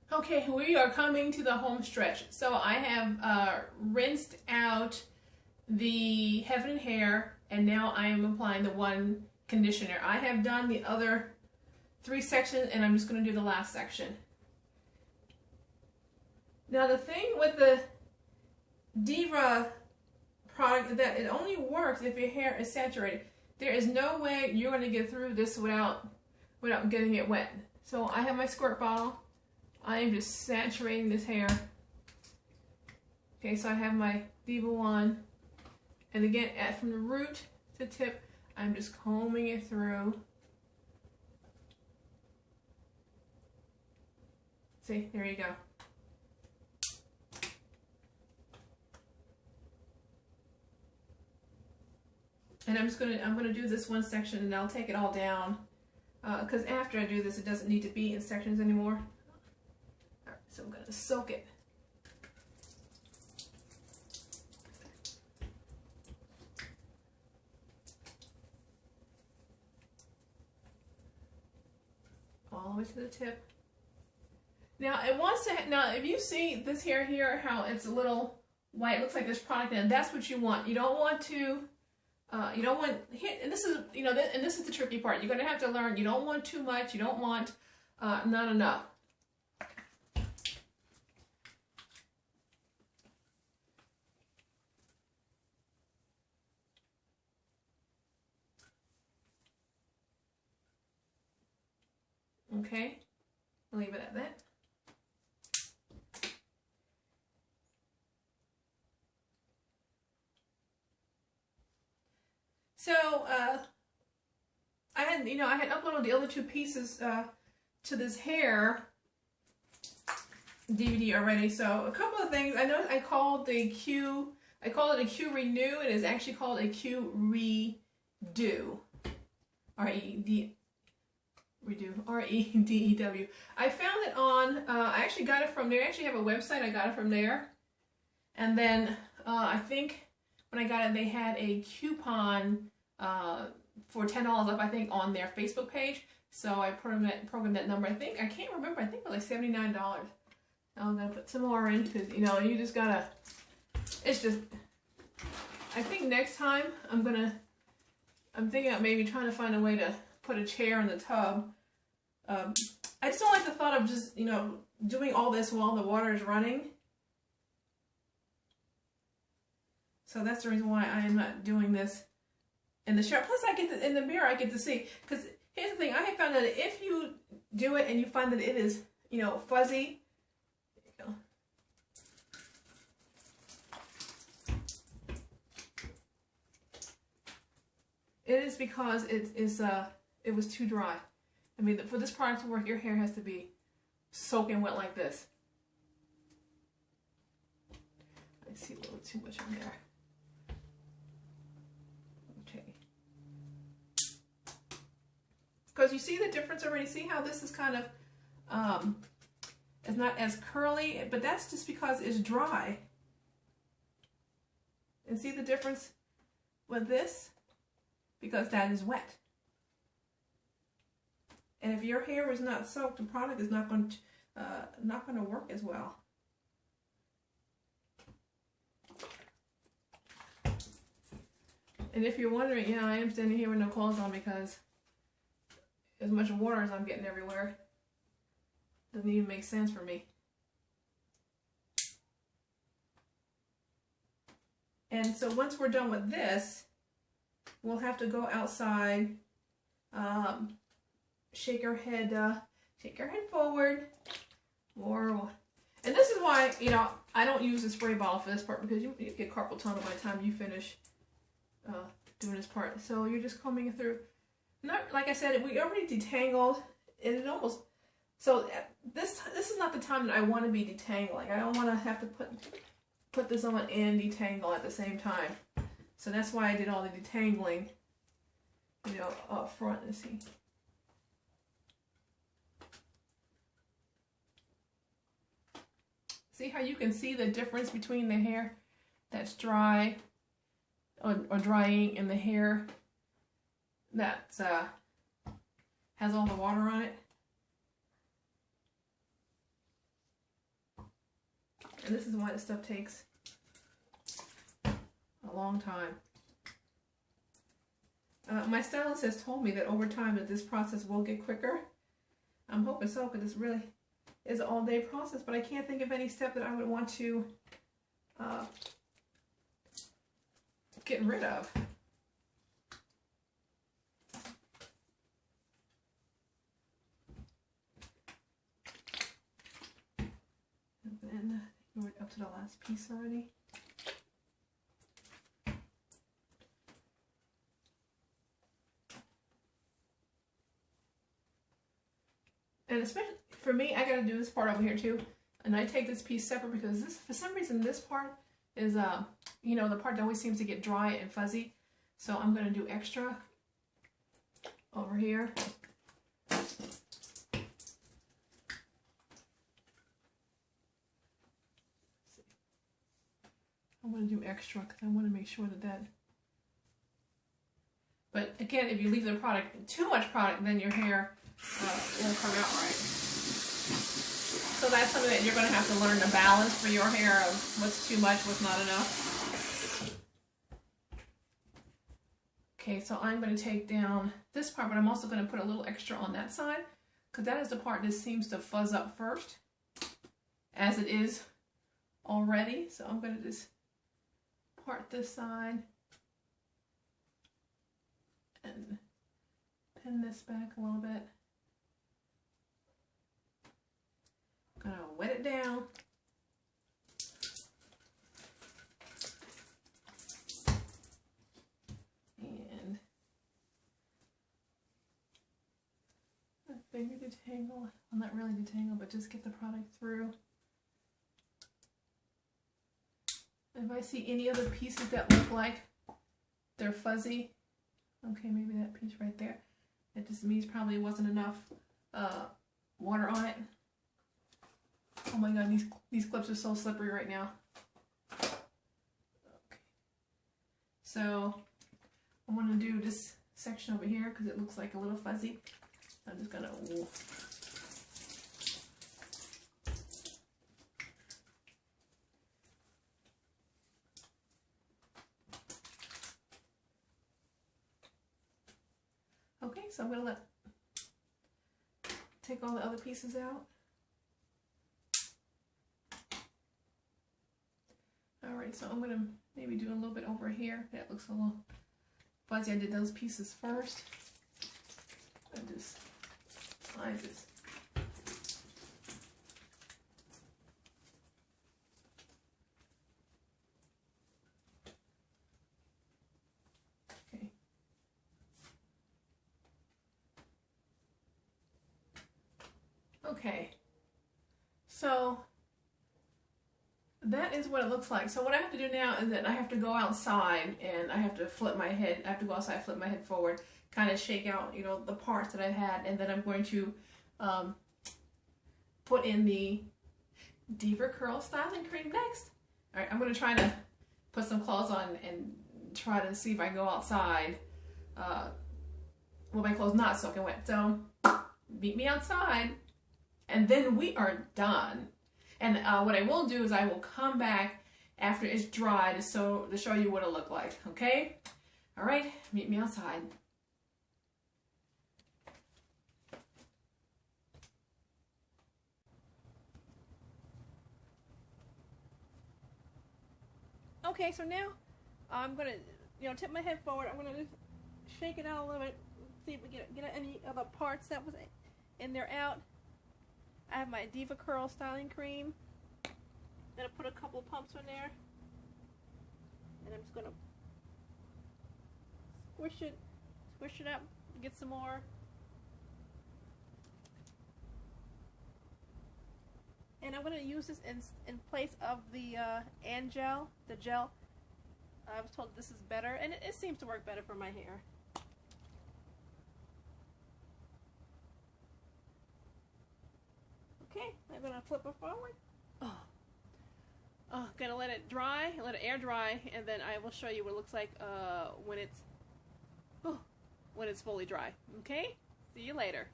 Okay, we are coming to the home stretch. So I have rinsed out the Heaven and Hair, and now I am applying the one conditioner. I have done the other 3 sections, and I'm just going to do the last section. Now the thing with the Deva product is that it only works if your hair is saturated. There is no way you're going to get through this without getting it wet. So I have my squirt bottle. I am just saturating this hair. Okay, so I have my Deva one. And again, from the root to tip, I'm just combing it through. See, there you go. And I'm gonna do this one section, and I'll take it all down, because after I do this, it doesn't need to be in sections anymore. All right, so I'm gonna soak it. All the way to the tip. Now it wants to. Now, if you see this hair here, how it's a little white, looks like there's product in it. That's what you want. You don't want to. You don't want, and this is, you know, and this is the tricky part. You're going to have to learn. You don't want too much. You don't want not enough. Okay, I'll leave it at that. So I had uploaded the other 2 pieces to this hair DVD already. So a couple of things. I know I called it a Q Renew. It is actually called a Q Redo. R-E-D-E-W. I found it on, I actually got it from there. I actually have a website. I got it from there. And then I think when I got it, they had a coupon for $10 off, I think, on their Facebook page. So I programmed that number. I can't remember. I think it was like $79. I'm going to put some more in because, you know, you just got to, it's just, I think next time I'm thinking of maybe trying to find a way to put a chair in the tub. I just don't like the thought of just, you know, doing all this while the water is running. So that's the reason why I am not doing this in the shower. Plus, in the mirror, I get to see. Because here's the thing: I have found that if you do it and you find that it is, you know, fuzzy, you know, it is because it was too dry. I mean, for this product to work, your hair has to be soaking wet like this. I see a little too much in there. Because you see the difference already. See how this is kind of, it's not as curly, but that's just because it's dry. And see the difference with this? Because that is wet. And if your hair is not soaked, the product is not going to work as well. And if you're wondering, yeah, I am standing here with no clothes on because as much water as I'm getting everywhere doesn't even make sense for me. And so once we're done with this, we'll have to go outside, shake our head forward, and this is why, you know, I don't use a spray bottle for this part, because you get carpal tunnel by the time you finish doing this part. So you're just combing it through. Not, like I said, we already detangled, and it almost, so this is not the time that I want to be detangling. I don't want to have to put this on and detangle at the same time. So that's why I did all the detangling, you know, up front. Let's see. See how you can see the difference between the hair that's dry or drying and the hair that has all the water on it. And this is why this stuff takes a long time. My stylist has told me that over time that this process will get quicker. I'm hoping so, because this really is an all-day process, but I can't think of any step that I would want to get rid of. And then we're up to the last piece already. And especially for me, I gotta do this part over here too. And I take this piece separate because this, for some reason, this part is, you know, the part that always seems to get dry and fuzzy. So I'm gonna do extra over here. I'm gonna do extra because I want to make sure that. But again, if you leave the product, too much product, then your hair won't come out right. So that's something that you're going to have to learn the balance for your hair of what's too much, what's not enough. Okay, so I'm going to take down this part, but I'm also going to put a little extra on that side because that is the part that seems to fuzz up first, as it is already. So I'm going to just part this side and pin this back a little bit. I'm gonna wet it down. And a finger detangle, well, not really detangle, but just get the product through. If I see any other pieces that look like they're fuzzy, okay, maybe that piece right there, it just means probably wasn't enough water on it. Oh my god, these clips are so slippery right now. Okay. So I'm going to do this section over here because it looks like a little fuzzy. I'm just going to... Okay, so I'm going to take all the other pieces out. Alright, so I'm going to maybe do a little bit over here. That looks a little fuzzy. I did those pieces first. I just slide this. Okay. Okay. So that is what it looks like. So what I have to do now is that I have to go outside and I have to flip my head. I have to go outside, flip my head forward, kind of shake out, you know, the parts that I've had, and then I'm going to put in the Deva Curl Styling Cream next. All right, I'm going to try to put some clothes on and try to see if I can go outside with my clothes not soaking wet. So meet me outside, and then we are done. And what I will do is I will come back after it's dry to show you what it looked like, okay? All right, meet me outside. Okay, so now I'm gonna, tip my head forward. I'm gonna just shake it out a little bit, see if we get any other parts that was in there out. I have my Deva Curl Styling Cream. I'm gonna put a couple of pumps in there, and I'm just gonna squish it up, get some more. And I'm gonna use this in place of the gel. The gel. I was told this is better, and it seems to work better for my hair. Okay, I'm gonna flip it forward. Gonna let it dry, let it air dry, and then I will show you what it looks like when it's fully dry. Okay, see you later.